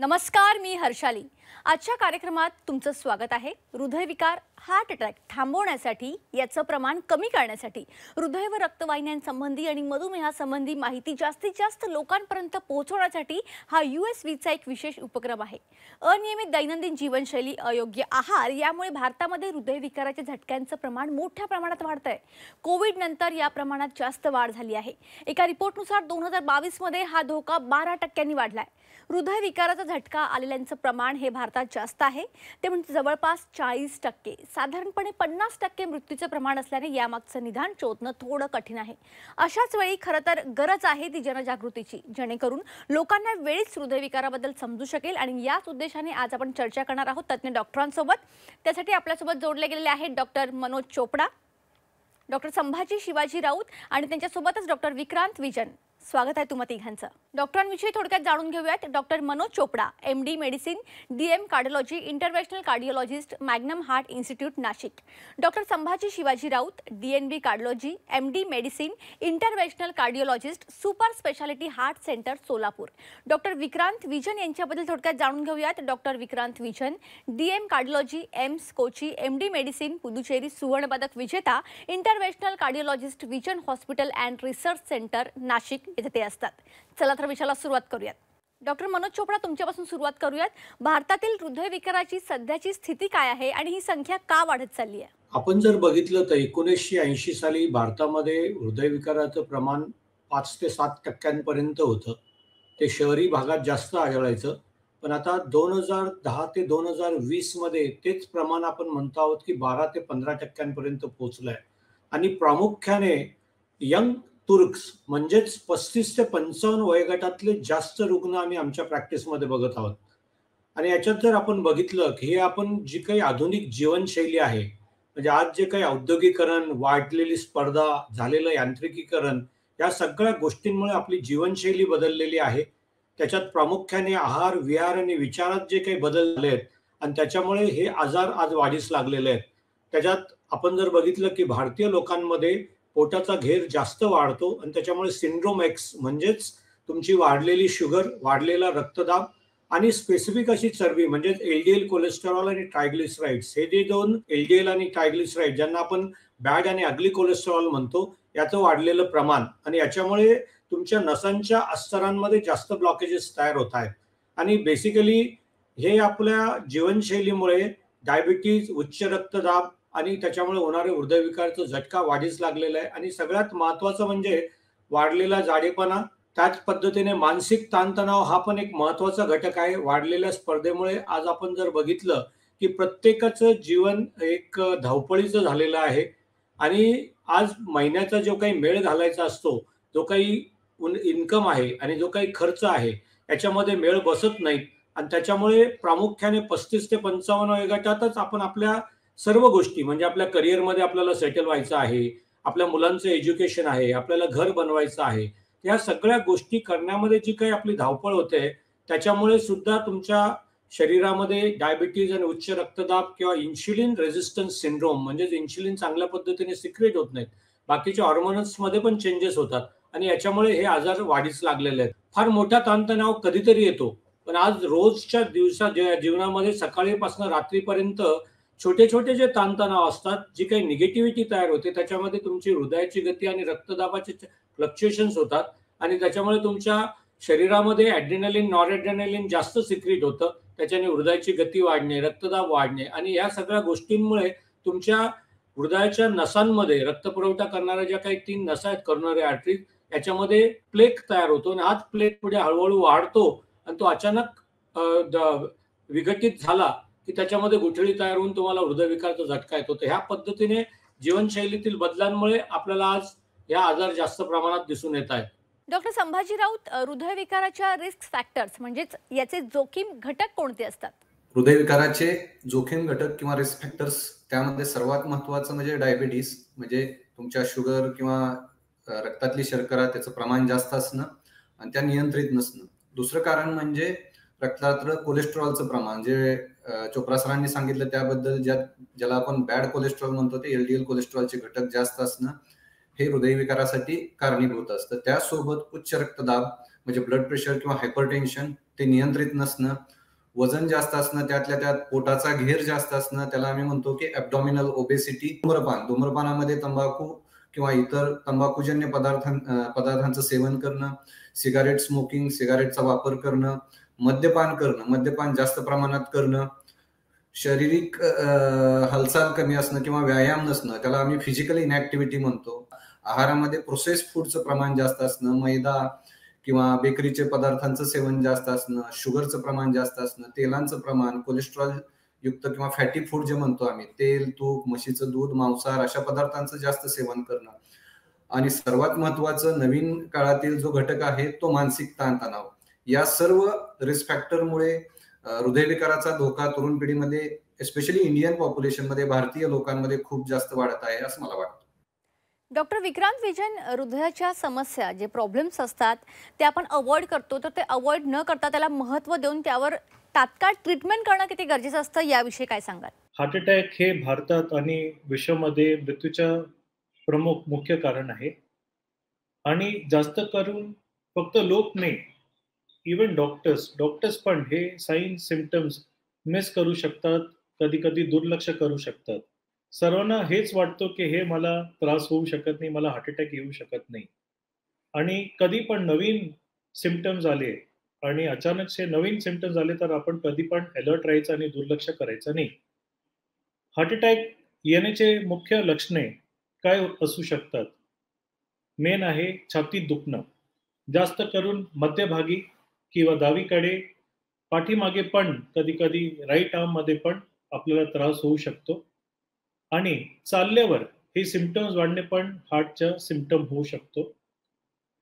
नमस्कार, मी हर्षाली. आजच्या कार्यक्रमात तुमचं स्वागत आहे. हृदयविकार, हार्ट अटॅक थांबवण्यासाठी, याचं प्रमाण कमी करण्यासाठी, हृदय व रक्तवाहिन्यांसंबंधी आणि मधुमेहासंबंधी माहिती जास्तीत जास्त लोकांपर्यंत पोहोचवण्यासाठी हा USVचा एक विशेष उपक्रम आहे. अनियमित दैनंदिन जीवनशैली, अयोग्य आहार यामुळे भारतामध्ये हृदयविकाराच्या झटक्यांचं प्रमाण मोठ्या प्रमाणात वाढतंय. कोविड नंतर या प्रमाणात जास्त वाढ झाली आहे. एका रिपोर्टनुसार 2022 मध्ये हा धोका 12% वाढलाय. हृदयविकाराचा झटका आलेल्यांचं प्रमाण हे भारतात जास्त आहे, ते म्हणजे जवळपास 40%. साधारणपणे 50% मृत्यूचं प्रमाण असल्याने यामागचं निदान शोधणं थोडं कठीण आहे. अशाच वेळी खरं तर गरज आहे ती जनजागृतीची, जेणेकरून लोकांना वेळीच हृदयविकाराबद्दल समजू शकेल. आणि याच उद्देशाने आज आपण चर्चा करणार आहोत तज्ज्ञ डॉक्टरांसोबत. त्यासाठी आपल्यासोबत जोडले गेलेले आहेत डॉक्टर मनोज चोपडा, डॉक्टर संभाजी शिवाजी राऊत आणि त्यांच्यासोबतच डॉक्टर विक्रांत विजन. स्वागत आहे तुम्हा तिघांचं. डॉक्टरांविषयी थोडक्यात जाणून घेऊयात. Doctor Manoj Chopda, MD medicine, DM cardiology, interventional cardiologist, Magnum heart institute, Nashik. Doctor Sambhaji Shivaji Raut, DNB cardiology, MD medicine, interventional cardiologist, super speciality heart centre, Solapur. Doctor Vikrant Vijan यांच्याबद्दल थोडक्यात जाणून घेऊयात. Doctor Vikrant Vijan, DM cardiology, AIIMS Kochi, MD medicine, Puducherry सुवर्णपदक विजेता, interventional cardiologist, Vijan hospital and research centre, Nashik येथे ते असतात. चला तर विषयाला सुरुवात करूयात. डॉक्टर मनोज चोपडा, तुमच्यापासून सुरुवात करूयात. भारतातील हृदयविकाराची सध्याची स्थिती काय आहे आणि ही संख्या का वाढत चालली आहे? आपण जर बघितलं तर 1980 साली भारतामध्ये हृदयविकाराचं प्रमाण 5 ते 7% होतं. ते शहरी भागात जास्त आढळायचं. पण आता 2010 ते 2020 मध्ये तेच प्रमाण आपण म्हणतो आहोत की 12 ते 15% पोहोचलंय. आणि प्रामुख्याने यंग तुर्क्स म्हणजेच 35 ते 55 वयोगटातले जास्त रुग्ण आम्ही आमच्या प्रॅक्टिसमध्ये बघत आहोत. आणि याच्यात जर आपण बघितलं की हे आपण जी काही आधुनिक जीवनशैली आहे, म्हणजे आज जे काही औद्योगिकरण, वाढलेली स्पर्धा, झालेलं यांत्रिकीकरण, या सगळ्या गोष्टींमुळे आपली जीवनशैली बदललेली आहे. त्याच्यात प्रामुख्याने आहार, विहार आणि विचारात जे काही बदल झाले आहेत आणि त्याच्यामुळे हे आजार आज वाढीस लागलेले आहेत. त्याच्यात आपण जर बघितलं की भारतीय लोकांमध्ये पोटाचा घेर जास्त वाढतो आणि त्याच्यामुळे सिंड्रोम एक्स म्हणजेच तुमची वाढलेली शुगर, वाढलेला रक्तदाब आणि स्पेसिफिक अशी चरबी म्हणजेच LDL कोलेस्टेरॉल आणि ट्रायग्लिसराइड्स, हे जे दोन LDL आणि ट्रायग्लिसराइड ज्यांना आपण बॅड आणि अगली कोलेस्टेरॉल म्हणतो, याचं वाढलेलं प्रमाण आणि याच्यामुळे तुमच्या नसांच्या अस्तरांमध्ये जास्त ब्लॉकेजेस तयार होत आहेत. आणि बेसिकली हे आपल्या जीवनशैलीमुळे डायबिटीज, उच्च रक्तदाब आणि त्याच्यामुळे होणारे हृदयविकाराचा झटका वाढीस लागलेला आहे. आणि सगळ्यात महत्त्वाचं म्हणजे वाढलेला जाडेपणा, त्याच पद्धतीने मानसिक ताणतणाव हा पण एक महत्त्वाचा घटक आहे. वाढलेल्या स्पर्धेमुळे आज आपण जर बघितलं की प्रत्येकाचं जीवन एक धावपळीचं झालेलं आहे. आणि आज महिन्याचा जो काही मेळ घालायचा असतो, जो काही इन्कम आहे आणि जो काही खर्च आहे, याच्यामध्ये मेळ बसत नाही. आणि त्याच्यामुळे प्रामुख्याने 35 ते 55 वयोगटातच आपण आपल्या सर्व गोष्टी, म्हणजे आपल्या करिअरमध्ये आपल्याला सेटल व्हायचं आहे, आपल्या मुलांचं एज्युकेशन आहे, आपल्याला घर बनवायचं आहे, या सगळ्या गोष्टी करण्यामध्ये जी काही आपली धावपळ होते, त्याच्यामुळे सुद्धा तुमच्या शरीरामध्ये डायबिटीज आणि उच्च रक्तदाब किंवा इन्शुलिन रेझिस्टन्स सिंड्रोम, म्हणजेच इन्शुलिन चांगल्या पद्धतीने सिक्रेट होत नाहीत, बाकीच्या हॉर्मोन्समध्ये पण चेंजेस होतात आणि याच्यामुळे हे आजार वाढीस लागलेले आहेत. फार मोठा ताणतणाव कधीतरी येतो, पण आज रोजच्या जीवनामध्ये सकाळीपासून रात्रीपर्यंत छोटे छोटे जे ताणतणाव असतात, जी काही निगेटिव्हिटी तयार होते, त्याच्यामध्ये तुमची हृदयाची गती आणि रक्तदाबाचे फ्लक्च्युएशन्स होतात आणि त्याच्यामुळे तुमच्या शरीरामध्ये ॲड्रेनालिन, नॉरॲड्रेनालिन जास्त सिक्रेट होतं. त्याच्याने हृदयाची गती वाढणे, रक्तदाब वाढणे आणि या सगळ्या गोष्टींमुळे तुमच्या हृदयाच्या नसांमध्ये रक्तपुरवठा करणाऱ्या ज्या काही 3 नसा आहेत, करोनरी आर्टरीज, याच्यामध्ये प्लेक तयार होतो आणि हाच प्लेक पुढे हळूहळू वाढतो आणि तो अचानक विघटित झाला की त्याच्यामध्ये गुठळी तयार होऊन तुम्हाला हृदयविकाराचा झटका येतो. तर ह्या पद्धतीने जीवनशैलीतील बदलांमुळे आपल्याला आज या आजार जास्त प्रमाणात दिसून येत आहेत. डॉक्टर संभाजी राऊत, हृदयविकाराच्या रिस्क फॅक्टर्स म्हणजेच याचे जोखीम घटक कोणते असतात? हृदयविकाराचे जोखीम घटक किंवा रिस्क फॅक्टर्स, त्यामध्ये सर्वात महत्त्वाचं म्हणजे डायबिटीज, म्हणजे तुमच्या शुगर किंवा रक्तातली शर्करा त्याचं प्रमाण जास्त असणं आणि त्या नियंत्रित नसणं. दुसरं कारण म्हणजे रक्तातलं कोलेस्ट्रॉलचं प्रमाण, जे चोप्रा सरांनी सांगितलं त्याबद्दल, ज्याला आपण बॅड कोलेस्ट्रॉल म्हणतो, ते LDL कोलेस्ट्रॉलचे घटक जास्त असणं, हे हृदयविकारासाठी कारणीभूत असतं. त्यासोबत उच्च रक्तदाब म्हणजे ब्लड प्रेशर किंवा हायपरटेन्शन, ते नियंत्रित नसणं, वजन जास्त असणं, त्यातल्या त्यात पोटाचा घेर जास्त असणं, त्याला आम्ही म्हणतो की ॲब्डॉमिनल ओबेसिटी. धूम्रपानामध्ये तंबाखू किंवा इतर तंबाखूजन्य पदार्थांचं सेवन करणं, सिगारेट स्मोकिंग, सिगारेटचा वापर करणं, मद्यपान जास्त प्रमाणात करणं, शारीरिक हालचाल कमी असणं किंवा व्यायाम नसणं, त्याला आम्ही फिजिकल इनॅक्टिव्हिटी म्हणतो. आहारामध्ये प्रोसेस्ड फूडचं प्रमाण जास्त असणं, मैदा किंवा बेकरीचे पदार्थांचं सेवन जास्त असणं, शुगरचं प्रमाण जास्त असणं, तेलांचं प्रमाण, कोलेस्ट्रॉल युक्त किंवा फॅटी फूड जे म्हणतो आम्ही, तेल, तूप, म्हशीचं दूध, मांसाहार अशा पदार्थांचं जास्त सेवन करणं. आणि सर्वात महत्वाचं नवीन काळातील जो घटक आहे तो मानसिक ताणतणाव. या सर्व रिस्क फॅक्टरमुळे हृदयविकाराचा धोका तरुण पिढीमध्ये, एस्पेशली इंडियन पॉप्युलेशनमध्ये, भारतीय लोकांमध्ये खूप जास्त वाढत आहे असं मला वाटतं. डॉक्टर विक्रांत विजन, हृदयाच्या समस्या जे प्रॉब्लेम्स असतात ते आपण अवॉइड करतो, तर ते अवॉइड न करता त्याला महत्त्व देऊन त्यावर तात्काळ ट्रीटमेंट करणं किती गरजेचं असतं याविषयी काय सांगाल? हार्ट अटॅक हे भारतात आणि विश्वामध्ये मृत्यूच्या प्रमुख मुख्य कारण आहे. आणि जास्त करून फक्त लोक नाही, इवन डॉक्टर्स पण हे साईन सिम्पटम्स मिस करू शकतात, कधी कधी दुर्लक्ष करू शकतात. सर्वांना हेच वाटतं की हे मला त्रास होऊ शकत नाही, मला हार्ट अटॅक येऊ शकत नाही. आणि कधी पण नवीन सिम्पटम्स आले आणि अचानकचे नवीन सिम्पटम्स आले तर आपण कधी पण अलर्ट राहायचं आणि दुर्लक्ष करायचं नाही. हार्ट अटॅक येण्याचे मुख्य लक्षणे काय असू शकतात? मेन आहे छातीत दुखणं, जास्त करून मध्यभागी किंवा डावीकडे, पाठीमागे पण कधी कधी राईट आर्ममध्ये पण आपल्याला त्रास होऊ शकतो. आणि चालल्यावर हे सिम्पटम्स वाढणे पण हार्टचा सिम्पटम होऊ शकतो.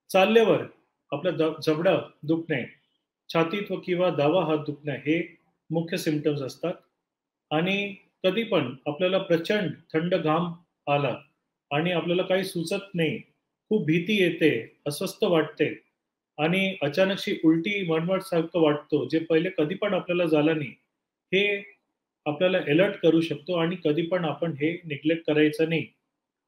चालल्यावर आपलं जबडा दुखणे, छातीत किंवा डावा हात दुखणे हे मुख्य सिम्पटम्स असतात. आणि कधी पण आपल्याला प्रचंड थंड घाम आला आणि आपल्याला काही सुचत नाही, खूप भीती येते, अस्वस्थ वाटते आणि अचानकशी उलटी मळमळ सारखं वाटतो, जे पहिले कधी पण आपल्याला झालं नाही, हे आपल्याला अलर्ट करू शकतो. आणि कधी पण आपण हे निग्लेक्ट करायचं नाही.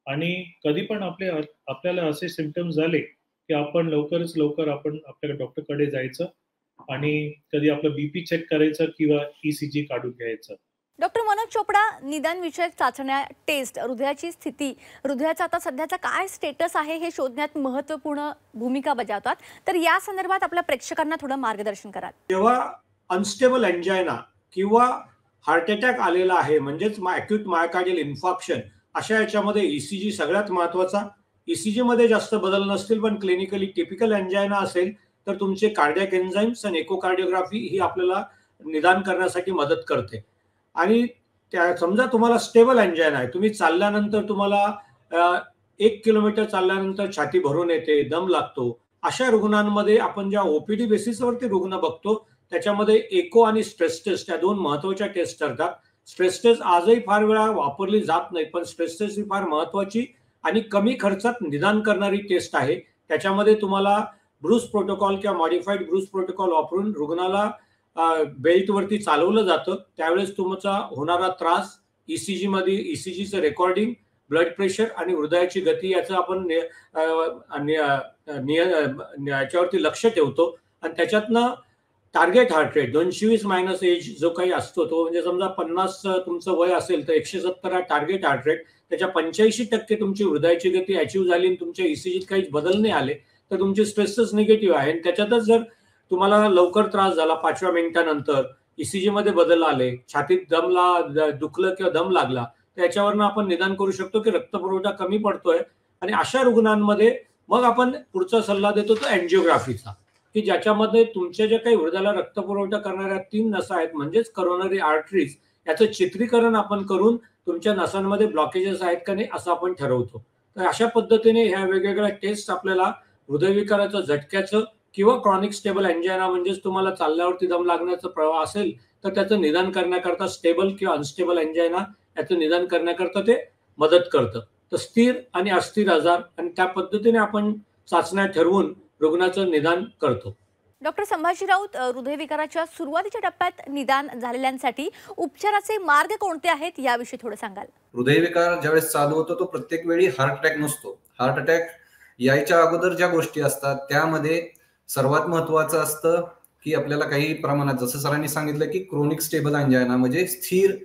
आणि कधी पण आपल्याला असे सिम्पटम्स झाले की आपण लवकरच लवकर आपण आपल्या डॉक्टरकडे जायचं आणि कधी आपलं बीपी चेक करायचं किंवा ECG काढून घ्यायचं. डॉक्टर मनोज चोपडा, निदान विषयक चाचण्या, टेस्ट, हृदयाची स्थिती, हृदयाचा आता सध्याचा काय स्टेटस आहे हे शोधण्यात महत्त्वपूर्ण भूमिका बजावतात. तर या संदर्भात आपल्या प्रेक्षकांना थोडं मार्गदर्शन कराल? जेव्हा अनस्टेबल एंजायना किंवा हार्ट अटॅक आलेला आहे, म्हणजेच अॅक्यूट मायोकार्डियल इन्फार्क्शन, अशा याच्यामध्ये ECG सगळ्यात महत्त्वाचा. ECG मध्ये जास्त बदल नसतील, पण क्लिनिकली टिपिकल एंजायना असेल तर तुमचे कार्डियक एन्झाईम्स आणि इकोकार्डिओग्राफी ही आपल्याला निदान करण्यासाठी मदत करते. आणि समजा तुम्हाला स्टेबल एंजायना आहे, तुम्ही चालल्यानंतर तुम्हाला 1 किलोमीटर चालल्यानंतर छाती भरून येते, दम लागतो, अशा रुग्णांमध्ये आपण ज्या OPD बेसिसवरती रुग्ण बघतो त्याच्यामध्ये इको आणि स्ट्रेस टेस्ट या 2 महत्त्वाच्या टेस्ट ठरतात. स्ट्रेस टेस्ट आजही फार वेळा वापरली जात नाही, पण स्ट्रेस टेस्ट ही फार महत्त्वाची आणि कमी खर्चात निदान करणारी टेस्ट आहे. त्याच्यामध्ये तुम्हाला ब्रूस प्रोटोकॉल किंवा मॉडिफाईड ब्रूस प्रोटोकॉल वापरून रुग्णाला बेल्टवरती चालवलं जातं. त्यावेळेस तुमचा होणारा त्रास, ECGचं रेकॉर्डिंग, ब्लड प्रेशर आणि हृदयाची गती याचं आपण याच्यावरती लक्ष ठेवतो. आणि त्याच्यातनं target heart rate 220 minus age जो काही असतो तो, म्हणजे समजा 50 तुमचं वय असेल तर 170 हा टार्गेट हार्ट रेट. त्याच्या 85% तुमची हृदयाची गती अचीव्ह झाली आणि तुमच्या ECGत काही बदल नाही आले तर तुमची स्ट्रेसच निगेटिव्ह आहे. आणि त्याच्यातच जर तुम्हाला लवकर त्रास झाला 5व्या मिनिटानंतर, ECG मध्ये बदल आले, छातीत दुखलं किंवा दम लागला, तर याच्यावरनं आपण निदान करू शकतो की रक्तपुरवठा कमी पडतोय. आणि अशा रुग्णांमध्ये मग आपण पुढचा सल्ला देतो तो अँजिओग्राफीचा, की ज्याच्यामध्ये तुमच्या ज्या काही हृदयाला रक्तपुरवठा करणाऱ्या 3 नसा आहेत, म्हणजेच करोनरी आर्टरीज, याचं चित्रीकरण आपण करून तुमच्या नसांमध्ये ब्लॉकेजेस आहेत का नाही असं आपण ठरवतो. तर अशा पद्धतीने ह्या वेगवेगळ्या टेस्ट आपल्याला हृदयविकाराचं, झटक्याचं किंवा क्रॉनिक स्टेबल एंजायना, म्हणजेच तुम्हाला चालल्यावरती दम लागण्याचा प्रवाह असेल तर त्याचं निदान करण्याकरता, स्टेबल किंवा अनस्टेबल एंजायना याचं निदान करण्याकरता ते मदत करतं. तर स्थिर आणि अस्थिर आजार आणि त्या पद्धतीने आपण चाचण्या ठरवून रुग्णाचं निदान करतो. डॉक्टर संभाजी राऊत, हृदयविकाराच्या सुरुवातीच्या टप्प्यात निदान झालेल्यांसाठी उपचाराचे मार्ग कोणते आहेत याविषयी थोडं सांगाल? हृदयविकार ज्यावेळेस चालू होतो तो प्रत्येक वेळी हार्ट अटॅक नसतो. हार्ट अटॅक यायच्या अगोदर ज्या गोष्टी असतात त्यामध्ये सर्वात महत्वाचं असतं की आपल्याला काही प्रमाणात, जसं सरांनी सांगितलं की क्रोनिक स्टेबल अँजायना म्हणजे स्थिर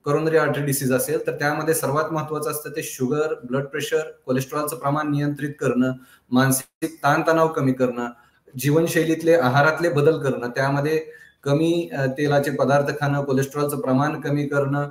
करोनरी आर्टरी डिसीज असेल तर त्यामध्ये सर्वात महत्वाचं असतं ते शुगर, ब्लड प्रेशर, कोलेस्ट्रॉलचं प्रमाण नियंत्रित करणं, मानसिक ताणतणाव कमी करणं, जीवनशैलीतले आहारातले बदल करणं, त्यामध्ये कमी तेलाचे पदार्थ खाणं, कोलेस्ट्रॉलचं प्रमाण कमी करणं,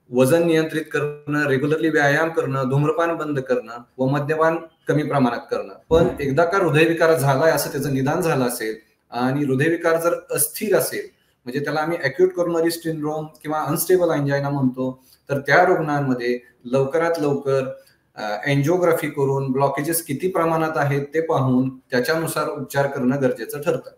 वजन नियंत्रित करणं, रेग्युलरली व्यायाम करणं, धूम्रपान बंद करणं व मद्यपान कमी प्रमाणात करणं. पण एकदा का हृदयविकार झालाय असं त्याचं निदान झालं असेल आणि हृदयविकार जर अस्थिर असेल म्हणजे त्याला आम्ही अॅक्यूट कोरोनरी सिंड्रोम किंवा अनस्टेबल अँजायना म्हणतो, तर त्या रुग्णांमध्ये लवकरात लवकर एन्जिओग्राफी करून ब्लॉकेजेस किती प्रमाणात आहेत ते पाहून त्याच्यानुसार उपचार करणं गरजेचं ठरतं.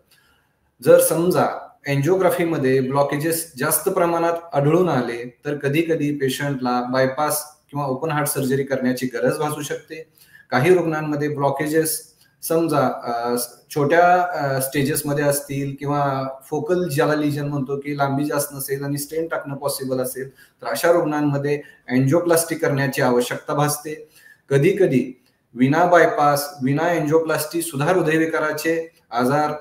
जर समजा एन्जिओग्राफीमध्ये ब्लॉकेजेस जास्त प्रमाणात आढळून आले तर कधी कधी पेशंटला बायपास किंवा ओपन हार्ट सर्जरी करण्याची गरज भासू शकते. काही रुग्णांमध्ये ब्लॉकेजेस समजा छोट्या स्टेजेसमध्ये असतील किंवा फोकल ज्याला लिजन म्हणतो की लांबी जास्त नसेल आणि स्टेंट टाकणं पॉसिबल असेल तर अशा रुग्णांमध्ये एन्जिओप्लास्टी करण्याची आवश्यकता भासते. कधी कधी विना बायपास, विना एन्जिओप्लास्टी सुद्धा हृदयविकाराचे आजार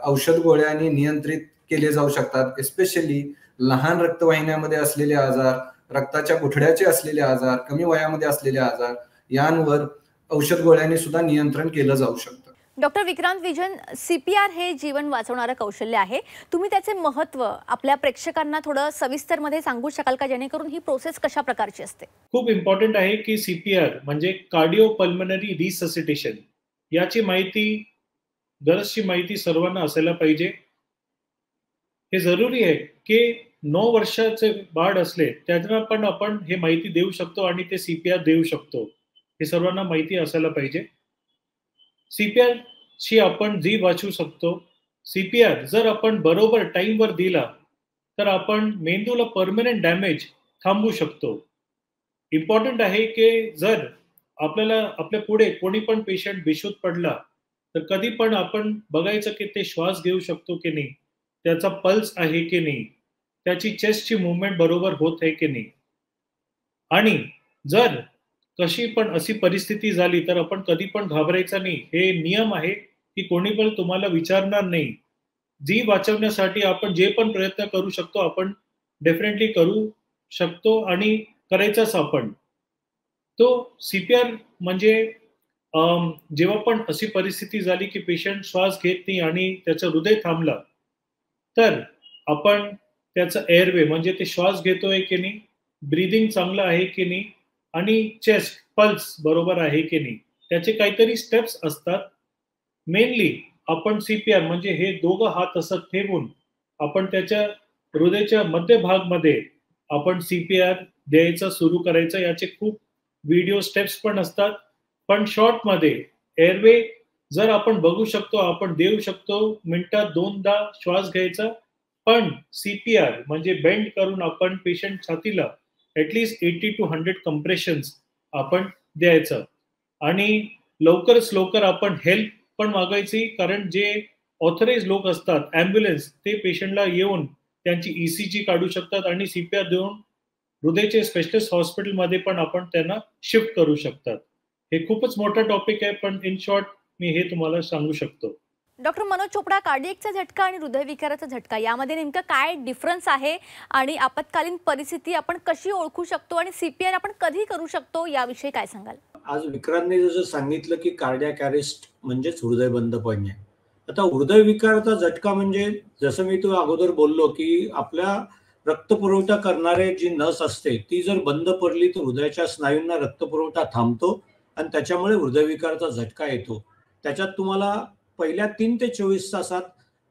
औषध गोळ्यांनी नियंत्रित केले जाऊ शकतात. एस्पेशली लहान रक्तवाहिन्यामध्ये असलेले आजार, रक्ताच्या गुठळ्याचे असलेले आजार, कमी वयामध्ये असलेले आजार यांवर औषध गोळ्यांनी सुद्धा नियंत्रण केलं जाऊ शकतं. डॉक्टर विक्रांत विजन, CPR हे जीवन वाचवणारं कौशल्य आहे. तुम्ही त्याचे महत्त्व आपल्या प्रेक्षकांना थोडं सविस्तरमध्ये सांगू शकाल का, जेणेकरून ही प्रोसेस कशा प्रकारची असते? खूप इम्पॉर्टंट आहे की CPR म्हणजे कार्डिओपल्मनरी रिससिटेशन याची माहिती, गरजची माहिती सर्वांना असायला पाहिजे. हे जरुरी आहे की 9 वर्षाचे बाळ असले त्यांना पण आपण हे माहिती देऊ शकतो आणि ते CPR देऊ शकतो, हे सर्वांना माहिती असायला पाहिजे. CPR शी आपण जीव वाचवू शकतो. CPR जर आपण बरोबर टाइमवर दिला तर आपण मेंदूला परमनंट डॅमेज थांबवू शकतो. इम्पॉर्टंट आहे की जर आपल्याला आपल्या पुढे कोणी पण पेशंट बेशुद्ध पडला तर कधी पण आपण बघायचं की ते श्वास घेऊ शकतो की नाही, त्याचा पल्स आहे की नाही, त्याची चेस्टची मूवमेंट बरोबर होत आहे की नाही. आणि जर कशी पण अशी परिस्थिती झाली तर आपण कधी पण घाबरायचं नाही. हे नियम आहे की कोणी पण तुम्हाला विचारणार नाही. जीव वाचवण्यासाठी आपण जे पण प्रयत्न करू शकतो आपण डेफिनेटली करू शकतो आणि करायचाच आपण. तो CPR म्हणजे जेव्हा पण अशी परिस्थिती झाली की पेशंट श्वास घेत नाही आणि त्याचं हृदय थांबलं तर आपण त्याचं एअरवे म्हणजे ते श्वास घेतोय की नाही, ब्रीदिंग चांगलं आहे की नाही आणि चेस्ट पल्स बरोबर आहे की नाही, त्याचे काहीतरी स्टेप्स असतात. मेनली आपण CPR म्हणजे हे दोघं हात असं ठेवून आपण त्याच्या हृदयाच्या मध्यभागमध्ये आपण CPR द्यायचं सुरू करायचं. याचे खूप व्हिडिओ स्टेप्स पण असतात. पण शॉर्टमध्ये एअरवे जर आपण बघू शकतो, आपण देऊ शकतो. मिनिटात 2दा श्वास घ्यायचा. पण CPR म्हणजे बेंड करून आपण पेशंट छातीला ॲटलिस्ट 80 to 100 कंप्रेशन्स आपण द्यायचं. आणि लवकरच लवकर आपण हेल्प पण मागायची, कारण जे ऑथराइज लोक असतात ॲम्ब्युलन्स ते पेशंटला येऊन त्यांची ECG काढू शकतात आणि CPR देऊन हृदयाचे स्पेशलिस्ट हॉस्पिटलमध्ये पण आपण त्यांना शिफ्ट करू शकतात. हे खूपच मोठा टॉपिक आहे पण इन शॉर्ट मी हे तुम्हाला सांगू शकतो. डॉक्टर मनोज चोपडा, कार्डियकचा झटका आणि हृदयविकाराचा झटका यामध्ये नेमकं काय डिफरन्स आहे आणि आपत्कालीन परिस्थिती आपण कशी ओळखू शकतो आणि CPR आपण कधी करू शकतो याविषयी काय सांगाल? आज विक्रांतने जसं सांगितलं की कार्डियाक अरेस्ट म्हणजेच हृदय बंद पडणे. आता हृदयविकाराचा झटका म्हणजे जसं मी तो अगोदर बोललो की आपल्या रक्तपुरवठा करणारे जी नस असते ती जर बंद पडली तर हृदयाच्या स्नायूंना रक्तपुरवठा थांबतो आणि त्याच्यामुळे हृदयविकाराचा झटका येतो. त्याच्यात तुम्हाला पहिल्या 3 ते 24 तासात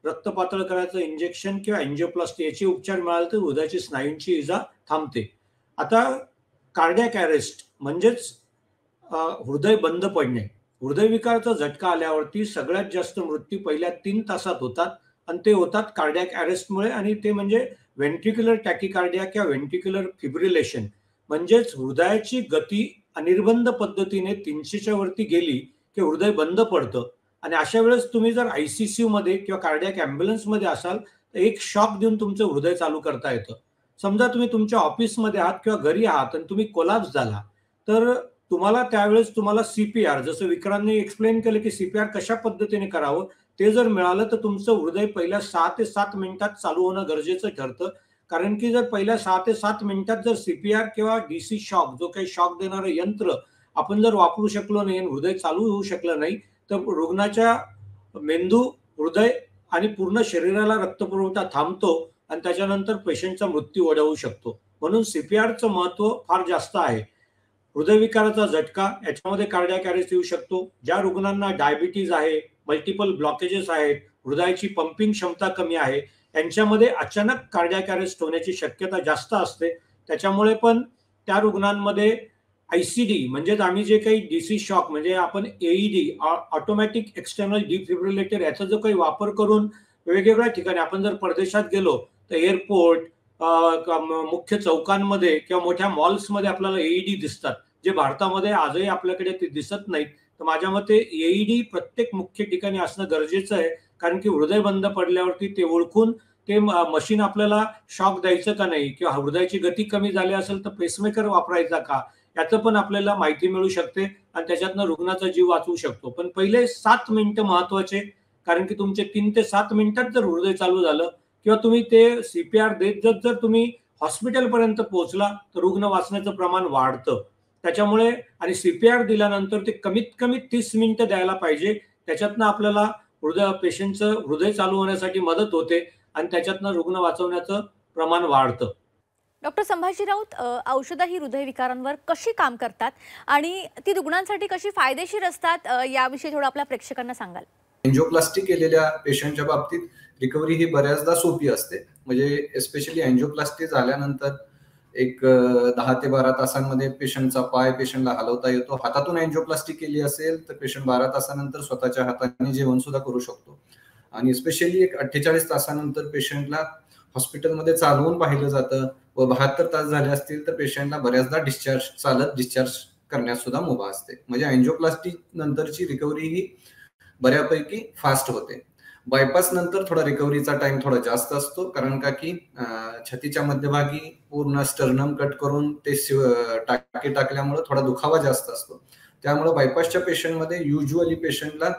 रक्त पातळ करायचं इंजेक्शन किंवा एन्जिओप्लास्टी याचे उपचार मिळाले तर हृदयाची स्नायूंची इजा थांबते. आता कार्डियाक अरेस्ट म्हणजेच हृदय बंद पडणे. हृदयविकाराचा झटका आल्यावरती सगळ्यात जास्त मृत्यू पहिल्या 3 तासात होतात आणि ते होतात कार्डियाक अरेस्टमुळे आणि ते म्हणजे व्हेंट्रिक्युलर टॅकिकार्डिया किंवा व्हेंट्रिक्युलर फिब्रिलेशन म्हणजेच हृदयाची गती अनिर्बंध पद्धतीने 300च्या वरती गेली की हृदय बंद पडतं आणि अशा वेळेस तुम्ही जर ICCU मध्ये किंवा कार्डियाक ॲम्ब्युलन्समध्ये असाल तर एक शॉक देऊन तुमचं हृदय चालू करता येतं. समजा तुम्ही तुमच्या ऑफिसमध्ये आहात किंवा घरी आहात आणि तुम्ही कोलॅप्स झाला तर तुम्हाला त्यावेळेस तुम्हाला CPR जसं विक्रांतने एक्सप्लेन केलं की CPR कशा पद्धतीने करावं ते जर मिळालं तर तुमचं हृदय पहिल्या 6 ते 7 मिनिटात चालू होणं गरजेचं ठरतं. कारण की जर पहिल्या 6 ते 7 मिनिटात जर सीपीआर किंवा डीसी शॉक, जो काही शॉक देणारं यंत्र आपण जर वापरू शकलो नाही आणि हृदय चालू होऊ शकलं नाही, तर रुग्णाच्या मेंदू, हृदय आणि पूर्ण शरीराला रक्तपुरवठा थांबतो आणि त्याच्यानंतर पेशंटचा मृत्यू ओढवू शकतो. म्हणून सीपीआरचं महत्त्व फार जास्त आहे. हृदयविकाराचा झटका याच्यामध्ये कार्डियाक अरेस्ट येऊ शकतो. ज्या रुग्णांना डायबिटीज आहे, मल्टिपल ब्लॉकेजेस आहेत, हृदयाची पंपिंग क्षमता कमी आहे, यांच्यामध्ये अचानक कार्डियाक अरेस्ट होण्याची शक्यता जास्त असते. त्याच्यामुळे पण त्या रुग्णांमध्ये आयसीडी म्हणजेच आम्ही जे काही डीसी शॉक म्हणजे आपण एईडी ऑटोमॅटिक एक्सटर्नल डिफिब्रिलेटर याचा जो काही वापर करून वेगवेगळ्या ठिकाणी आपण जर परदेशात गेलो तर एअरपोर्ट, मुख्य चौकांमध्ये किंवा मोठ्या मॉल्समध्ये आपल्याला एईडी दिसतात, जे भारतामध्ये आजही आपल्याकडे ते दिसत नाहीत. तर माझ्या मते एईडी प्रत्येक मुख्य ठिकाणी असणं गरजेचं आहे. कारण की हृदय बंद पडल्यावरती ते ओळखून ते मशीन आपल्याला शॉक द्यायचं का नाही किंवा हृदयाची गती कमी झाली असेल तर पेसमेकर वापरायचा का, याचं पण आपल्याला माहिती मिळू शकते आणि त्याच्यातनं रुग्णाचा जीव वाचवू शकतो. पण पहिले 7 मिनिटं महत्वाचे, कारण की तुमचे 3 ते 7 मिनिटात जर हृदय चालू झालं किंवा तुम्ही ते सीपीआर देत जर तुम्ही हॉस्पिटलपर्यंत पोहोचला तर रुग्ण वाचण्याचं प्रमाण वाढतं. त्याच्यामुळे आणि सीपीआर दिल्यानंतर ते कमीत कमी 30 मिनिटं द्यायला पाहिजे. त्याच्यातनं आपल्याला पेशंटचं हृदय चालू होण्यासाठी मदत होते आणि त्याच्यातनं रुग्ण वाचवण्याचं प्रमाण वाढतं. डॉक्टर संभाजी राऊत, औषधं ही हृदयविकारांवर कशी काम करतात आणि ती रुग्णांसाठी कशी फायदेशीर असतात, याविषयी थोडं आपल्या प्रेक्षकांना सांगाल? एंजिओप्लास्टी केलेल्या पेशंटच्या बाबतीत रिकव्हरी ही बऱ्याचदा सोपी असते. म्हणजे एस्पेशली एंजिओप्लास्टी झाल्यानंतर एक 10 ते 12 तासांमध्ये पेशंटचा पाय पेशंटला हलवता येतो. हातातून एंजिओप्लास्टी केली असेल तर पेशंट 12 तासानंतर स्वतःच्या हाताने जेवण सुद्धा करू शकतो. आणि स्पेशली एक 48 तासानंतर पेशंटला हॉस्पिटलमध्ये चालवून पाहिलं जातं व 72 तास झाले असतील तर पेशंटला बऱ्याचदा डिस्चार्ज करण्यास सुद्धा मुभा असते. म्हणजे एंजिओप्लास्टी नंतरची रिकव्हरी ही बऱ्यापैकी फास्ट होते. बायपास नंतर थोडा रिकव्हरीचा टाइम थोडा जास्त असतो, कारण का की छातीच्या मध्यभागी पूर्ण स्टर्नम कट करून ते टाके टाकल्यामुळे थोडा दुखावा जास्त असतो. त्यामुळे बायपासच्या पेशंटमध्ये युजली पेशंटला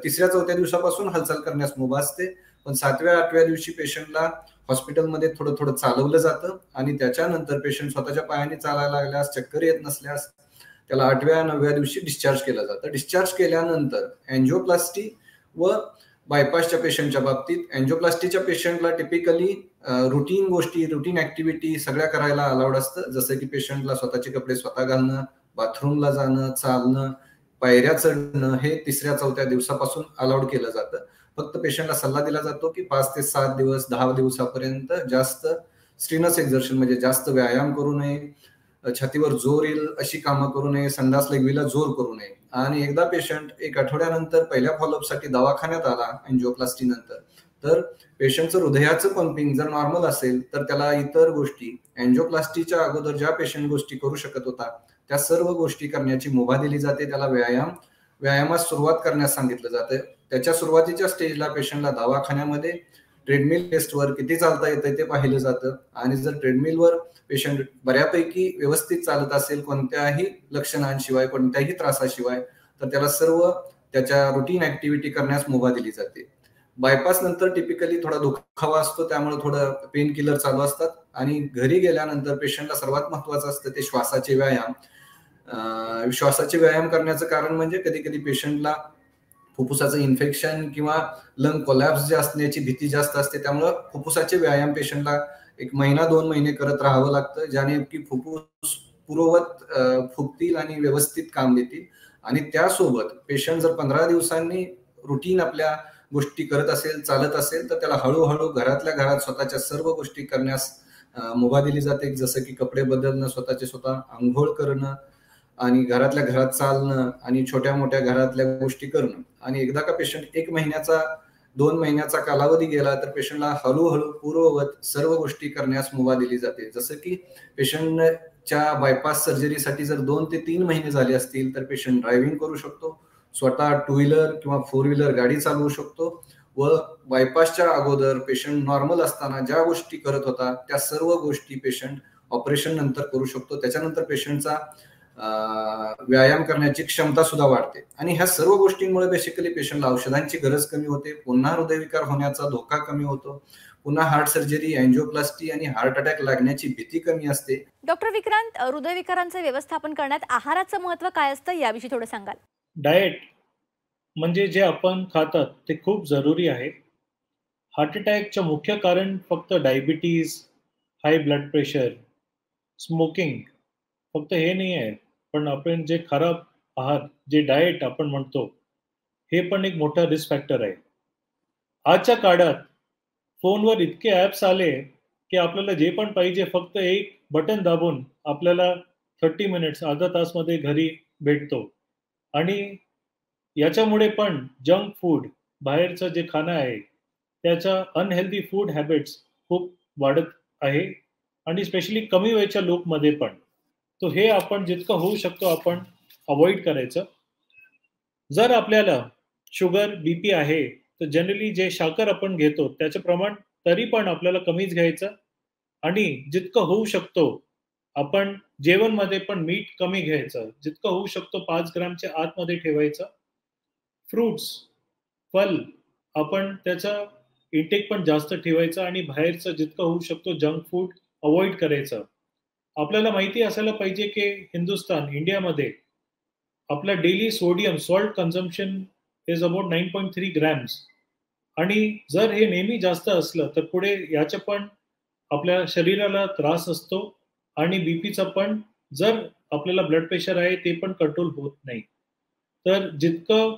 3-4 दिवसापासून हालचाल करण्यास मुभा असते. पण 7व्या-8व्या दिवशी पेशंटला हॉस्पिटलमध्ये थोडं थोडं चालवलं जातं आणि त्याच्यानंतर पेशंट स्वतःच्या पायाने चालायला लागल्यास, चक्कर येत नसल्यास त्याला 8व्या-9व्या दिवशी डिस्चार्ज केलं जातं. डिस्चार्ज केल्यानंतर एंजिओप्लास्टी व बायपासच्या पेशंटच्या बाबतीत एंजिओप्लास्टीच्या पेशंटला टिपिकली रुटीन ऍक्टिव्हिटी सगळ्या करायला अलाउड असतं. जसं की पेशंटला स्वतःचे कपडे स्वतः घालणं, बाथरूमला जाणं, चालणं, पायऱ्या चढणं हे 3-4 दिवसापासून अलाउड केलं जातं. फक्त पेशंटला सल्ला दिला जातो की 5 ते 7 दिवस 10 दिवसापर्यंत जास्त स्ट्रीनस एक्झर्शन म्हणजे जास्त व्यायाम करू नये, छातीवर जोर येईल अशी कामं करू नये, संडास लघवीला जोर करू नये. आणि एकदा पेशंट 1 आठवड्यानंतर पहिल्या फॉलोअपसाठी दवाखान्यात आला एंजिओप्लास्टी नंतर, तर पेशंटचं हृदयाचं पंपिंग जर नॉर्मल असेल तर त्याला इतर गोष्टी एंजिओप्लास्टीच्या अगोदर ज्या पेशंट गोष्टी करू शकत होता त्या सर्व गोष्टी करण्याची मुभा दिली जाते. त्याला व्यायामास सुरुवात करण्यास सांगितलं जातं. त्याच्या सुरुवातीच्या स्टेजला पेशंटला दवाखान्यामध्ये ट्रेडमिल टेस्टवर किती चालता येतं ते पाहिलं जातं आणि जर ट्रेडमिलवर पेशंट बऱ्यापैकी व्यवस्थित चालत असेल, कोणत्याही लक्षणांशिवाय, कोणत्याही त्रासाशिवाय, तर त्याला सर्व त्याच्या रुटीन ऍक्टिव्हिटी करण्यास मुभा दिली जाते. बायपास नंतर टिपिकली थोडा दुखावा असतो, त्यामुळे थोडं पेन किलर चालू असतात आणि घरी गेल्यानंतर पेशंटला सर्वात महत्वाचं असतं ते श्वासाचे व्यायाम. श्वासाचे व्यायाम करण्याचं कारण म्हणजे कधी कधी पेशंटला फुफ्फुसाचं इन्फेक्शन किंवा लंग कोलॅप्स जे असण्याची भीती जास्त असते. त्यामुळे फुफ्फुसाचे व्यायाम पेशंटला 1 महिना 2 महिने करत राहावं लागतं, ज्याने की फुफ्फुस पूर्ववत फुगतील आणि व्यवस्थित काम देतील. आणि त्यासोबत पेशंट जर 15 दिवसांनी रुटीन आपल्या गोष्टी करत असेल, चालत असेल, तर त्याला हळूहळू घरातल्या घरात स्वतःच्या सर्व गोष्टी करण्यास मुभा दिली जाते. जसं की कपडे बदलणं, स्वतः आंघोळ करणं आणि घरातल्या घरात चालणं आणि छोट्या मोठ्या घरातल्या गोष्टी करणं. आणि एकदा का पेशंट 1 महिन्याचा 2 महिन्याचा कालावधी गेला तर पेशंटला हळूहळू पूर्ववत सर्व गोष्टी करण्यास मुभा दिली जाते. जसं की पेशंटच्या बायपास सर्जरीसाठी जर 2 ते 3 महिने झाले असतील तर पेशंट ड्रायव्हिंग करू शकतो, स्वतः 2 व्हीलर किंवा 4 व्हीलर गाडी चालवू शकतो व बायपासच्या अगोदर पेशंट नॉर्मल असताना ज्या गोष्टी करत होता त्या सर्व गोष्टी पेशंट ऑपरेशन नंतर करू शकतो. त्याच्यानंतर पेशंटचा व्यायाम करण्याची क्षमता सुद्धा वाढते आणि ह्या सर्व गोष्टींमुळे बेसिकली पेशंटला औषधांची गरज कमी होते, पुन्हा हृदयविकार होण्याचा धोका कमी होतो, पुन्हा हार्ट सर्जरी, अँजिओप्लास्टी आणि हार्ट अटॅक लागण्याची भीती कमी असते. डॉक्टर विक्रांत, हृदयविकारांचे व्यवस्थापन करण्यात आहाराचं महत्त्व काय असतं याविषयी थोडं सांगाल? डाएट म्हणजे जे आपण खातात ते खूप जरुरी आहे. हार्ट अटॅकचं मुख्य कारण फक्त diabetes, high blood pressure, smoking फक्त हे नाही आहे, पण आपण जे खराब आहार, जे डाएट आपण म्हणतो, हे पण एक मोठा रिस्क फॅक्टर आहे. आजच्या काळात फोनवर इतके ॲप्स आले की आपल्याला जे पण पाहिजे फक्त एक बटन दाबून आपल्याला 30 मिनिट्स, अर्धा तासमध्ये घरी भेटतो. आणि याच्यामुळे पण जंक फूड, बाहेरचं जे खाणं आहे, त्याचा अनहेल्दी फूड हॅबिट्स खूप वाढत आहे आणि स्पेशली कमी वयाच्या लोकमध्ये पण. तो हे आपण जितकं होऊ शकतो आपण अवॉइड करायचं. जर आपल्याला शुगर, बीपी आहे, तर जनरली जे साखर आपण घेतो त्याचं प्रमाण तरी पण आपल्याला कमीच घ्यायचं आणि जितकं होऊ शकतो आपण जेवणमध्ये पण मीठ कमी घ्यायचं. जितकं होऊ शकतो 5 ग्रामच्या आतमध्ये ठेवायचं. फ्रुट्स, फल आपण त्याचा इंटेक पण जास्त ठेवायचा आणि बाहेरचं जितकं होऊ शकतो जंक फूड अवॉइड करायचं. आपल्याला माहिती असायला पाहिजे की हिंदुस्थान, इंडियामध्ये आपला daily sodium salt consumption is about 9.3 grams आणि जर हे नेहमी जास्त असलं तर पुढे याचं पण आपल्या शरीराला त्रास असतो आणि बीपीचा पण, जर आपल्याला ब्लड प्रेशर आहे ते पण कंट्रोल होत नाही. तर जितकं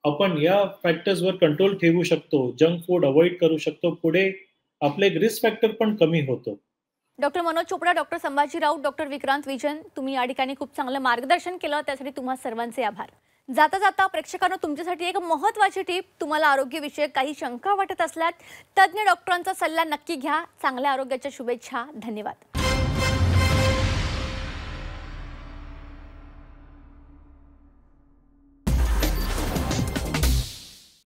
आपण या फॅक्टर्सवर कंट्रोल ठेवू शकतो, जंक फूड अवॉइड करू शकतो, पुढे आपले रिस्क फॅक्टर पण कमी होतो. Doctor Manoj Chopda, doctor Sambhaji Raut, doctor Vikrant Vijan, तुम्ही या ठिकाणी खूप चांगलं मार्गदर्शन केलं, त्यासाठी तुम्हा सर्वांचे आभार. जाता जाता प्रेक्षकांनो, तुमच्यासाठी एक महत्त्वाची टीप. तुम्हाला आरोग्यविषयक काही शंका वाटत असल्यास तज्ज्ञ डॉक्टरांचा सल्ला नक्की घ्या. चांगल्या आरोग्याच्या शुभेच्छा. धन्यवाद.